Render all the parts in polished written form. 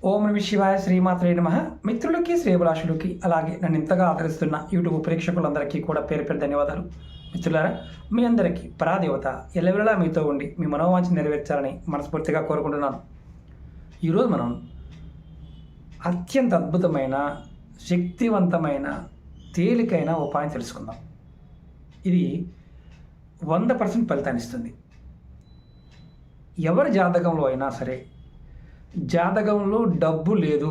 ఓం నమ శివాయ శ్రీమాత్రే నమః. మిత్రులకి శ్రేయభిలాషులకి అలాగే నన్ను ఇంతగా ఆదరిస్తున్న యూట్యూబ్ ప్రేక్షకులందరికీ కూడా పేరు పేరు ధన్యవాదాలు. మిత్రులారా, మీ అందరికీ పరాదేవత ఎల్లవేళలా మీతో ఉండి మీ మనోవాంఛ నెరవేర్చాలని మనస్ఫూర్తిగా కోరుకుంటున్నాను. ఈరోజు మనం అత్యంత అద్భుతమైన శక్తివంతమైన తేలికైన ఉపాయం తెలుసుకుందాం. ఇది 100% ఫలితాన్ని ఇస్తుంది. ఎవరి జాతకంలో అయినా సరే, జాతకంలో డబ్బు లేదు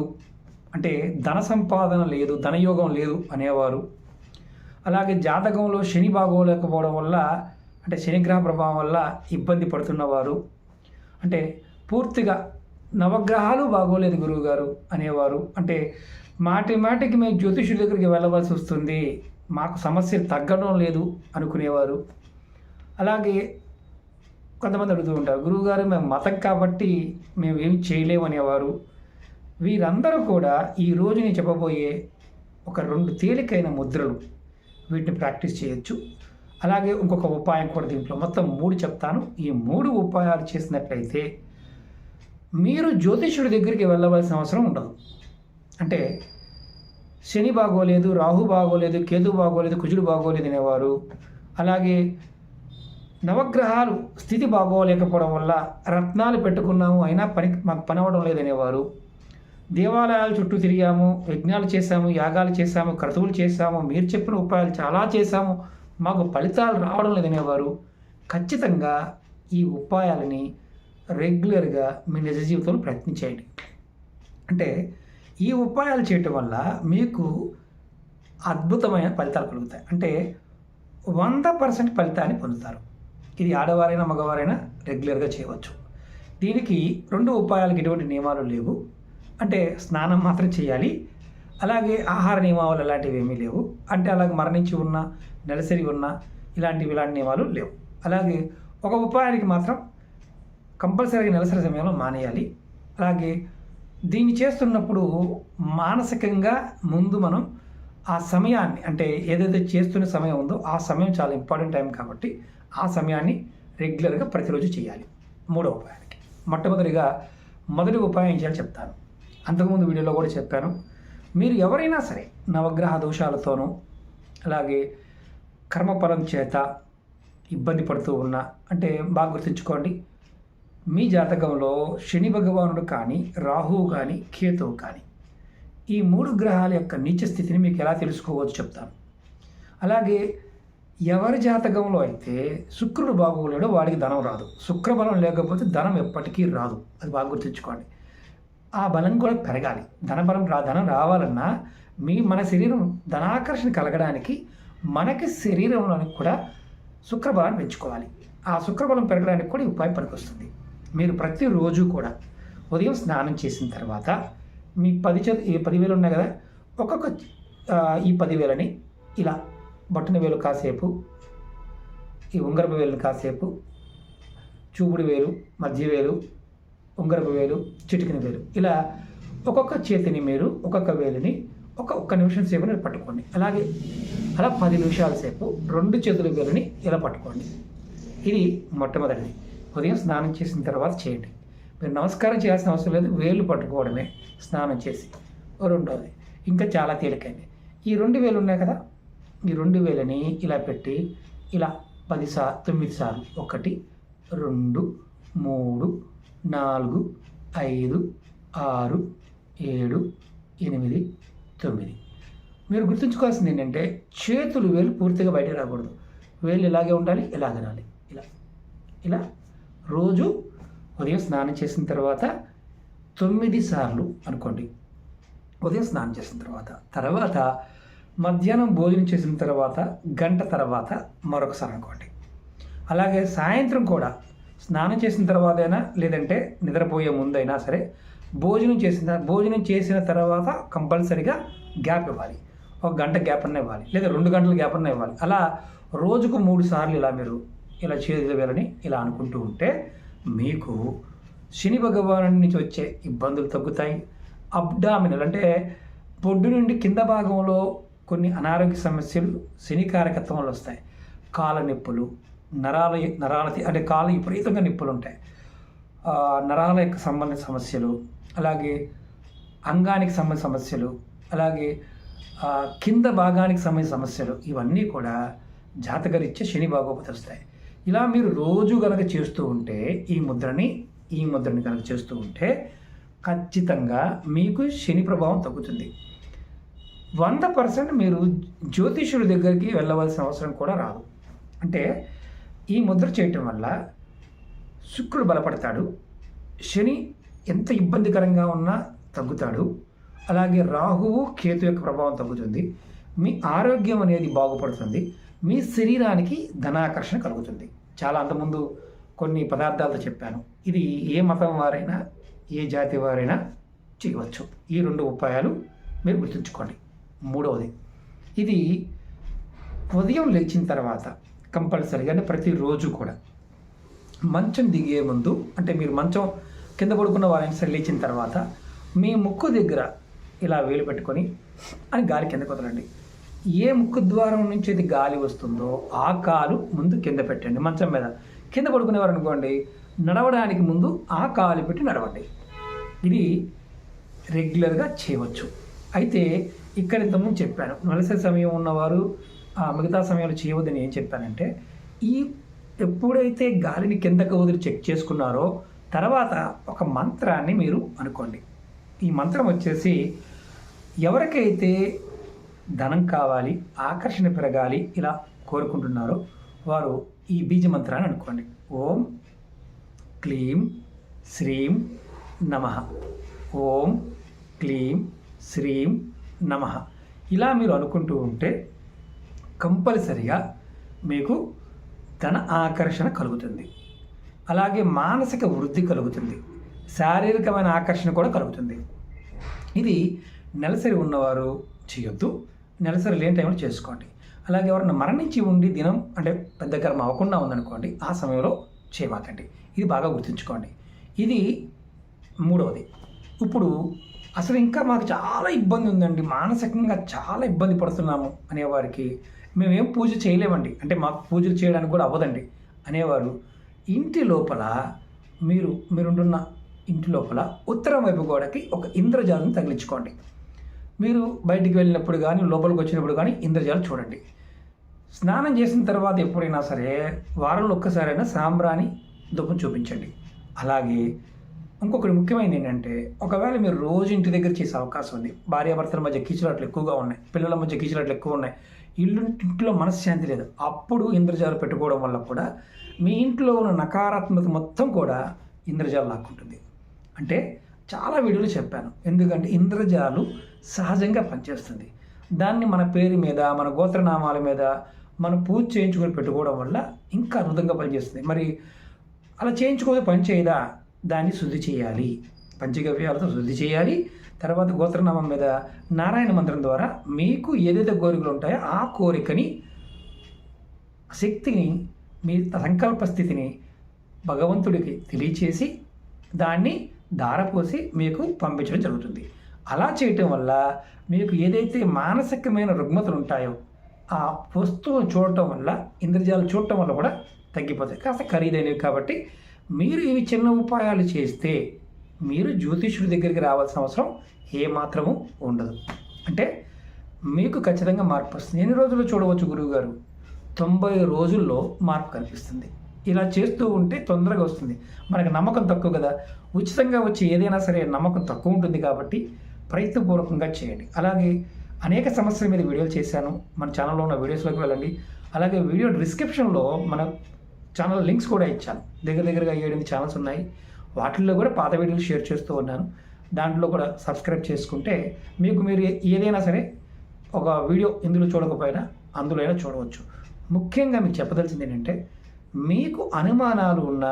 అంటే ధన సంపాదన లేదు, ధనయోగం లేదు అనేవారు, అలాగే జాతకంలో శని బాగోలేకపోవడం వల్ల అంటే శనిగ్రహ ప్రభావం వల్ల ఇబ్బంది పడుతున్నవారు, అంటే పూర్తిగా నవగ్రహాలు బాగోలేదు గురువుగారు అనేవారు, అంటే మాటికి మేము జ్యోతిషుడి దగ్గరికి వెళ్ళవలసి వస్తుంది, మాకు సమస్యలు తగ్గడం లేదు అనుకునేవారు, అలాగే కొంతమంది అడుగుతూ ఉంటారు, గురువుగారు మేము మతం కాబట్టి మేము ఏం చేయలేము అనేవారు. వీరందరూ కూడా ఈరోజు నేను చెప్పబోయే ఒక 2 తేలికైన ముద్రలు, వీటిని ప్రాక్టీస్ చేయొచ్చు. అలాగే ఇంకొక ఉపాయం కూడా దీంట్లో మొత్తం 3 చెప్తాను. ఈ 3 ఉపాయాలు చేసినట్లయితే మీరు జ్యోతిష్యుడి దగ్గరికి వెళ్ళవలసిన అవసరం ఉండదు. అంటే శని బాగోలేదు, రాహు బాగోలేదు, కేతు బాగోలేదు, కుజుడు బాగోలేదు అనేవారు, అలాగే నవగ్రహాలు స్థితి బాగోలేకపోవడం వల్ల రత్నాలు పెట్టుకున్నాము అయినా మాకు పని అవ్వడం లేదనేవారు, దేవాలయాల చుట్టూ తిరిగాము, యజ్ఞాలు చేశాము, యాగాలు చేశాము, క్రతువులు చేశాము, మీరు చెప్పిన ఉపాయాలు చాలా చేశాము, మాకు ఫలితాలు రావడం లేదనేవారు, ఖచ్చితంగా ఈ ఉపాయాలని రెగ్యులర్గా మీ నిజ జీవితంలో ప్రయత్నించేయండి. అంటే ఈ ఉపాయాలు చేయటం వల్ల మీకు అద్భుతమైన ఫలితాలు కలుగుతాయి. అంటే 100% ఫలితాన్ని పొందుతారు. ఇది ఆడవారైనా మగవారైనా రెగ్యులర్గా చేయవచ్చు. దీనికి 2 ఉపాయాలకు ఎటువంటి నియమాలు లేవు. అంటే స్నానం మాత్రం చేయాలి, అలాగే ఆహార నియమాలు అలాంటివి ఏమీ లేవు. అంటే అలాగే మరణించి ఉన్న, నెలసరి ఉన్న ఇలాంటి నియమాలు లేవు. అలాగే ఒక ఉపాయానికి మాత్రం కంపల్సరీగా నెలసరి సమయంలో మానేయాలి. అలాగే దీన్ని చేస్తున్నప్పుడు మానసికంగా ముందు మనం ఆ సమయాన్ని, అంటే ఏదైతే చేస్తున్న సమయం ఉందో ఆ సమయం చాలా ఇంపార్టెంట్ టైం కాబట్టి ఆ సమయాన్ని రెగ్యులర్గా ప్రతిరోజు చేయాలి. 3వ ఉపాయానికి మొట్టమొదటిగా మొదటి ఉపాయం ఏం చేయాలో చెప్తాను. అంతకుముందు వీడియోలో కూడా చెప్పాను. మీరు ఎవరైనా సరే నవగ్రహ దోషాలతోనూ అలాగే కర్మఫలం చేత ఇబ్బంది పడుతూ ఉన్నా, అంటే బాగా గుర్తుంచుకోండి, మీ జాతకంలో శని భగవానుడు కానీ, రాహువు కానీ, కేతువు కానీ, ఈ 3 గ్రహాల యొక్క నీచ స్థితిని మీకు ఎలా తెలుసుకోవచ్చో చెప్తాను. అలాగే ఎవరి జాతకంలో అయితే శుక్రుడు బాగోలేడో వాడికి ధనం రాదు. శుక్రబలం లేకపోతే ధనం ఎప్పటికీ రాదు. అది బాగా గుర్తుంచుకోండి. ఆ బలం కూడా పెరగాలి. ధనం రావాలన్నా మన శరీరం ధనాకర్షణ కలగడానికి మనకి శరీరంలోనికి కూడా శుక్రబలాన్ని పెంచుకోవాలి. ఆ శుక్రబలం పెరగడానికి కూడా ఈ ఉపాయం పనికొస్తుంది. మీరు ప్రతిరోజు కూడా ఉదయం స్నానం చేసిన తర్వాత మీ 10,000 ఉన్నాయి కదా, ఒక్కొక్క ఈ 10,000ని ఇలా బొట్టన వేలు కాసేపు, ఈ ఉంగరపు వేలుని కాసేపు, చూపుడు వేలు, మధ్య వేలు, ఉంగరపు వేలు, చిటికిన వేలు, ఇలా ఒక్కొక్క చేతిని మీరు ఒక్కొక్క వేలుని ఒక్క నిమిషం సేపు పట్టుకోండి. అలాగే అలా 10 నిమిషాల సేపు 2 చేతుల వేలుని ఇలా పట్టుకోండి. ఇది మొట్టమొదటిది. ఉదయం స్నానం చేసిన తర్వాత చేయండి. మీరు నమస్కారం చేయాల్సిన అవసరం లేదు, వేలు పట్టుకోవడమే స్నానం చేసి. రెండవది ఇంకా చాలా తేలికైంది. ఈ 2 వేలు ఉన్నాయి కదా, ఈ 2 వేలని ఇలా పెట్టి ఇలా 9 సార్లు 1 2 3 4 5 6 7 8 9. మీరు గుర్తుంచుకోవాల్సింది ఏంటంటే చేతులు వేలు పూర్తిగా బయటకు రాకూడదు. వేలు ఇలాగే ఉండాలి, ఇలాగ రాలి. ఇలా రోజు ఉదయం స్నానం చేసిన తర్వాత 9 సార్లు అనుకోండి. ఉదయం స్నానం చేసిన తర్వాత మధ్యాహ్నం భోజనం చేసిన తర్వాత గంట తర్వాత మరొకసారి అనుకోండి. అలాగే సాయంత్రం కూడా స్నానం చేసిన తర్వాత అయినా లేదంటే నిద్రపోయే ముందైనా సరే భోజనం చేసిన తర్వాత కంపల్సరీగా గ్యాప్ ఇవ్వాలి. 1 గంట గ్యాప్ అన్న ఇవ్వాలి, లేదా 2 గంటల గ్యాప్ అన్న ఇవ్వాలి. అలా రోజుకు 3 సార్లు ఇలా మీరు ఇలా చేతుల వేలని ఇలా అనుకుంటూ ఉంటే మీకు శని భగవాను నుంచి వచ్చే ఇబ్బందులు తగ్గుతాయి. అబ్డామినల్ అంటే బొడ్డు నుండి కింద భాగంలో కొన్ని అనారోగ్య సమస్యలు శని కారకత్వం వల్ల వస్తాయి. కాళ్ళ నొప్పులు, నరాల అంటే కాళ్ళు విపరీతంగా నొప్పులు ఉంటాయి, నరాల యొక్క సంబంధిత సమస్యలు, అలాగే అంగానికి సంబంధించిన సమస్యలు, అలాగే కింద భాగానికి సంబంధించిన సమస్యలు, ఇవన్నీ కూడా జాతకరీత్యా శని బాగోపరుస్తాయి. ఇలా మీరు రోజు కనుక చేస్తూ ఉంటే ఈ ముద్రని కనుక చేస్తూ ఉంటే ఖచ్చితంగా మీకు శని ప్రభావం తగ్గుతుంది. 100% మీరు జ్యోతిష్యుడి దగ్గరికి వెళ్ళవలసిన అవసరం కూడా రాదు. అంటే ఈ ముద్ర చేయటం వల్ల శుక్రుడు బలపడతాడు, శని ఎంత ఇబ్బందికరంగా ఉన్నా తగ్గుతాడు, అలాగే రాహువు కేతు యొక్క ప్రభావం తగ్గుతుంది, మీ ఆరోగ్యం అనేది బాగుపడుతుంది, మీ శరీరానికి ధనాకర్షణ కలుగుతుంది. చాలా అంతకుముందు కొన్ని పదార్థాలతో చెప్పాను. ఇది ఏ మతం వారైనా ఏ జాతి వారైనా చేయవచ్చు. ఈ 2 ఉపాయాలు మీరు గుర్తుంచుకోండి. 3వది, ఇది ఉదయం లేచిన తర్వాత కంపల్సరీగా, అంటే ప్రతిరోజు కూడా మంచం దిగే ముందు, అంటే మీరు మంచం కింద పడుకున్న వారైనా సరే లేచిన తర్వాత మీ ముక్కు దగ్గర ఇలా వేలు పెట్టుకొని అని గాలి కిందకు వదలండి. ఏ ముక్కు ద్వారం నుంచి అయితే గాలి వస్తుందో ఆ కాలు ముందు కింద పెట్టండి. మంచం మీద కింద పడుకునేవారు అనుకోండి, నడవడానికి ముందు ఆ కాలు పెట్టి నడవండి. ఇది రెగ్యులర్గా చేయవచ్చు. అయితే ఇక్కడ ఇంతకుముందు చెప్పాను, నెలసరి సమయం ఉన్నవారు మిగతా సమయంలో చేయవద్దని ఏం చెప్పానంటే, ఎప్పుడైతే గాలిని కిందకు వదిలి చెక్ చేసుకున్నారో తర్వాత ఒక మంత్రాన్ని మీరు అనుకోండి. ఈ మంత్రం వచ్చేసి, ఎవరికైతే ధనం కావాలి, ఆకర్షణ పెరగాలి ఇలా కోరుకుంటున్నారో వారు ఈ బీజ మంత్రాన్ని అనుకోండి. ఓం క్లీం శ్రీం నమః, ఓం క్లీం శ్రీం నమః. ఇలా మీరు అనుకుంటూ ఉంటే కంపల్సరిగా మీకు ధన ఆకర్షణ కలుగుతుంది, అలాగే మానసిక వృద్ధి కలుగుతుంది, శారీరకమైన ఆకర్షణ కూడా కలుగుతుంది. ఇది నెలసరి ఉన్నవారు చేయొద్దు, నెలసరి లేని టైంలో చేసుకోండి. అలాగే ఎవరైనా మరణించి ఉండి దినం అంటే పెద్ద కర్మ అవ్వకుండా ఉందనుకోండి, ఆ సమయంలో చేయమాకండి. ఇది బాగా గుర్తుంచుకోండి. ఇది 3వది. ఇప్పుడు అసలు ఇంకా మాకు చాలా ఇబ్బంది ఉందండి, మానసికంగా చాలా ఇబ్బంది పడుతున్నాము అనేవారికి మేమేం పూజ చేయలేమండి, అంటే మాకు పూజలు చేయడానికి కూడా అవ్వదండి అనేవారు, ఇంటి లోపల మీరుంటున్న ఇంటి లోపల ఉత్తరం వైపు గోడకి ఒక ఇంద్రజాలం తగిలించుకోండి. మీరు బయటికి వెళ్ళినప్పుడు కానీ లోపలికి వచ్చినప్పుడు కానీ ఇంద్రజాలం చూడండి. స్నానం చేసిన తర్వాత ఎప్పుడైనా సరే వారంలో ఒక్కసారైనా సాంబ్రాణి ధూపం చూపించండి. అలాగే ఇంకొకటి ముఖ్యమైనది ఏంటంటే, ఒకవేళ మీరు రోజు ఇంటి దగ్గర చేసే అవకాశం ఉంది, భార్యాభర్తల మధ్య కీచులాట్లు ఎక్కువగా ఉన్నాయి, పిల్లల మధ్య కీచులాట్లు ఎక్కువ ఉన్నాయి, ఇంట్లో మనశ్శాంతి లేదు, అప్పుడు ఇంద్రజాలు పెట్టుకోవడం వల్ల కూడా మీ ఇంట్లో ఉన్న నకారాత్మక మొత్తం కూడా ఇంద్రజాలు లాక్కుంటుంది. అంటే చాలా వీడియోలు చెప్పాను, ఎందుకంటే ఇంద్రజాలు సహజంగా పనిచేస్తుంది. దాన్ని మన పేరు మీద, మన గోత్రనామాల మీద మనం పూజ చేయించుకొని పెట్టుకోవడం వల్ల ఇంకా అద్భుతంగా పనిచేస్తుంది. మరి అలా చేయించుకోకపోతే పని చేయదా, దాన్ని శుద్ధి చేయాలి, పంచగవ్యాలతో శుద్ధి చేయాలి. తర్వాత గోత్రనామం మీద నారాయణ మంత్రం ద్వారా మీకు ఏదైతే కోరికలు ఉంటాయో ఆ కోరికని, శక్తిని, మీ సంకల్ప స్థితిని భగవంతుడికి తెలియచేసి దాన్ని ధారపోసి మీకు పంపించడం జరుగుతుంది. అలా చేయటం వల్ల మీకు ఏదైతే మానసికమైన రుగ్మతలు ఉంటాయో ఆ వస్తువును చూడటం వల్ల, ఇంద్రజాలు చూడటం వల్ల కూడా తగ్గిపోతాయి. కాస్త ఖరీదైనవి కాబట్టి మీరు ఇవి చిన్న ఉపాయాలు చేస్తే మీరు జ్యోతిష్యుడి దగ్గరికి రావాల్సిన అవసరం ఏమాత్రము ఉండదు. అంటే మీకు ఖచ్చితంగా మార్పు వస్తుంది. ఎన్ని రోజుల్లో చూడవచ్చు గురువుగారు? 90 రోజుల్లో మార్పు కనిపిస్తుంది. ఇలా చేస్తూ ఉంటే తొందరగా వస్తుంది. మనకు నమ్మకం తక్కువ కదా, ఉచితంగా వచ్చి ఏదైనా సరే నమ్మకం తక్కువ ఉంటుంది కాబట్టి ప్రయత్నపూర్వకంగా చేయండి. అలాగే అనేక సమస్యల మీద వీడియోలు చేశాను, మన ఛానల్లో ఉన్న వీడియోస్లోకి వెళ్ళండి. అలాగే వీడియో డిస్క్రిప్షన్లో మన ఛానల్ లింక్స్ కూడా ఇచ్చాను. దగ్గరగా 7 ఛానల్స్ ఉన్నాయి, వాటిల్లో కూడా పాత వీడియోలు షేర్ చేస్తూ ఉన్నాను. దాంట్లో కూడా సబ్స్క్రైబ్ చేసుకుంటే మీరు ఏదైనా సరే ఒక వీడియో ఇందులో చూడకపోయినా అందులో అయినా చూడవచ్చు. ముఖ్యంగా మీకు చెప్పదలసింది ఏంటంటే, మీకు అనుమానాలు ఉన్నా,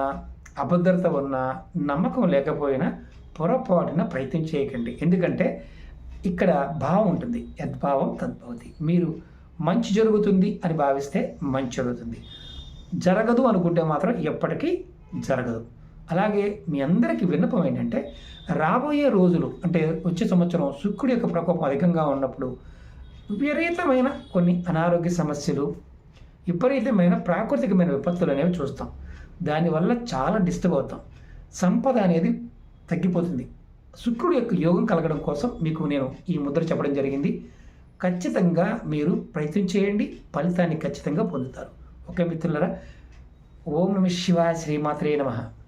అభద్రత ఉన్నా, నమ్మకం లేకపోయినా పొరపాటున ప్రయత్నం చేయకండి. ఎందుకంటే ఇక్కడ భావం ఉంటుంది, యద్భావం తద్భవతి. మీరు మంచి జరుగుతుంది అని భావిస్తే మంచి జరుగుతుంది, జరగదు అనుకుంటే మాత్రం ఎప్పటికీ జరగదు. అలాగే మీ అందరికీ విన్నపం ఏంటంటే, రాబోయే రోజులు అంటే వచ్చే సంవత్సరం శుక్రుడి యొక్క ప్రకోపం అధికంగా ఉన్నప్పుడు విపరీతమైన కొన్ని అనారోగ్య సమస్యలు, విపరీతమైన ప్రాకృతికమైన విపత్తులు అనేవి చూస్తాం. దానివల్ల చాలా డిస్టర్బ్ అవుతాం, సంపద అనేది తగ్గిపోతుంది, శుక్రుడు యొక్క యోగం కలగడం కోసం మీకు నేను ఈ ముద్ర చెప్పడం జరిగింది. ఖచ్చితంగా మీరు ప్రయత్నం చేయండి, ఫలితాన్ని ఖచ్చితంగా పొందుతారు. ఓకే మిత్రులారా, ఓం నమః శివాయ, శ్రీమాత్రే నమః.